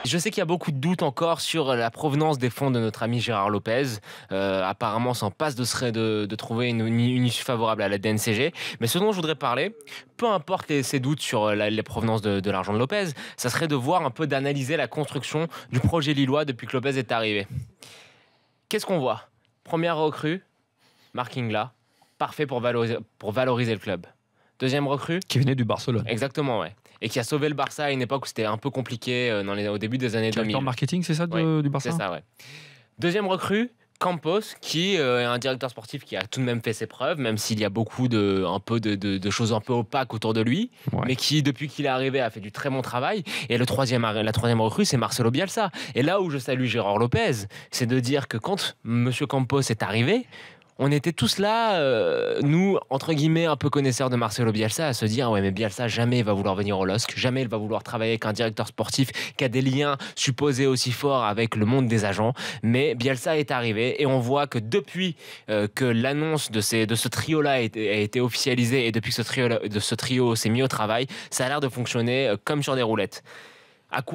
Je sais qu'il y a beaucoup de doutes encore sur la provenance des fonds de notre ami Gérard Lopez. Apparemment, ça en passe de trouver une issue favorable à la DNCG. Mais ce dont je voudrais parler, peu importe ces doutes sur les provenances de l'argent de Lopez, ça serait de voir un peu, d'analyser la construction du projet lillois depuis que Lopez est arrivé. Qu'est-ce qu'on voit? Première recrue, Marc Ingla, parfait pour valoriser le club. Deuxième recrue. Qui venait du Barcelone. Exactement, ouais. Et qui a sauvé le Barça à une époque où c'était un peu compliqué au début des années 2000. Directeur marketing, c'est ça, Ouais, du Barça? c'est ça, ouais. Deuxième recrue, Campos, qui est un directeur sportif qui a tout de même fait ses preuves, même s'il y a beaucoup de choses un peu opaques autour de lui, Ouais. mais qui, depuis qu'il est arrivé, a fait du très bon travail. Et la troisième recrue, c'est Marcelo Bielsa. Et là où je salue Gérard Lopez, c'est de dire que quand M. Campos est arrivé, on était tous là, nous, entre guillemets, un peu connaisseurs de Marcelo Bielsa, à se dire, ouais, mais Bielsa, jamais il va vouloir venir au LOSC, jamais il va vouloir travailler avec un directeur sportif qui a des liens supposés aussi forts avec le monde des agents. Mais Bielsa est arrivé et on voit que depuis que l'annonce de ce trio-là a été officialisée et depuis que ce trio s'est mis au travail, ça a l'air de fonctionner comme sur des roulettes. D'où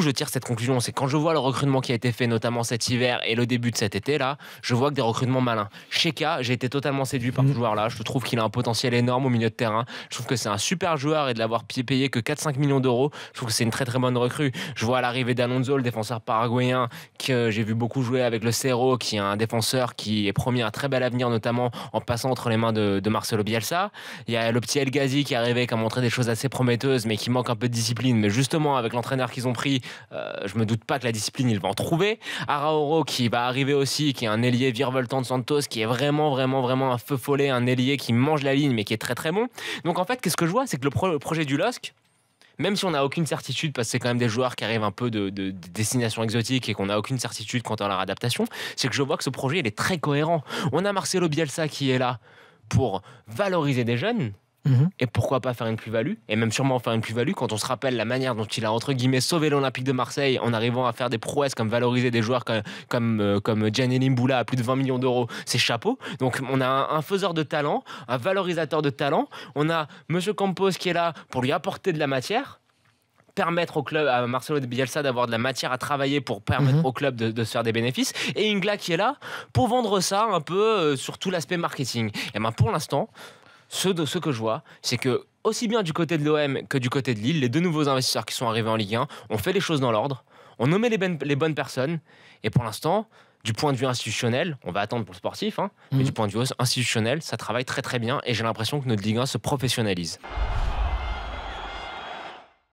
je tire cette conclusion, c'est quand je vois le recrutement qui a été fait, notamment cet hiver et le début de cet été là, je vois que des recrutements malins. Cheka, j'ai été totalement séduit par ce joueur-là. Je trouve qu'il a un potentiel énorme au milieu de terrain. Je trouve que c'est un super joueur et de l'avoir payé que 4-5 millions d'euros, je trouve que c'est une très très bonne recrue. Je vois l'arrivée d'Alonso, le défenseur paraguayen que j'ai vu beaucoup jouer avec le Cerro, qui est un défenseur qui est promis un très bel avenir, notamment en passant entre les mains de Marcelo Bielsa. Il y a le petit El Ghazi qui est arrivé, qui a montré des choses assez prometteuses, mais qui manque un peu de discipline. Mais justement, avec l'entraîneur qu'ils ont pris, je me doute pas que la discipline, il va en trouver. Arauro qui va arriver aussi, qui est un ailier virevoltant de Santos, qui est vraiment un feu follet, un ailier qui mange la ligne, mais qui est très très bon. Donc en fait, qu'est-ce que je vois, c'est que le projet du LOSC, même si on n'a aucune certitude, parce que c'est quand même des joueurs qui arrivent un peu de destinations exotiques et qu'on n'a aucune certitude quant à leur adaptation, c'est que je vois que ce projet, il est très cohérent. On a Marcelo Bielsa qui est là pour valoriser des jeunes. Et pourquoi pas faire une plus-value, et même sûrement faire une plus-value quand on se rappelle la manière dont il a entre guillemets sauvé l'Olympique de Marseille en arrivant à faire des prouesses comme valoriser des joueurs comme Gianni Mboula à plus de 20 millions d'euros, c'est chapeau. Donc on a un faiseur de talent, un valorisateur de talent, on a Monsieur Campos qui est là pour lui apporter de la matière, permettre au club, à Marcelo Bielsa d'avoir de la matière à travailler pour permettre au club de se faire des bénéfices, et Ingla qui est là pour vendre ça un peu sur tout l'aspect marketing. Et ben pour l'instant, ce que je vois, c'est que aussi bien du côté de l'OM que du côté de Lille, les deux nouveaux investisseurs qui sont arrivés en Ligue 1 ont fait les choses dans l'ordre, ont nommé les bonnes personnes, et pour l'instant, du point de vue institutionnel, on va attendre pour le sportif, mais du point de vue institutionnel, ça travaille très très bien, et j'ai l'impression que notre Ligue 1 se professionnalise.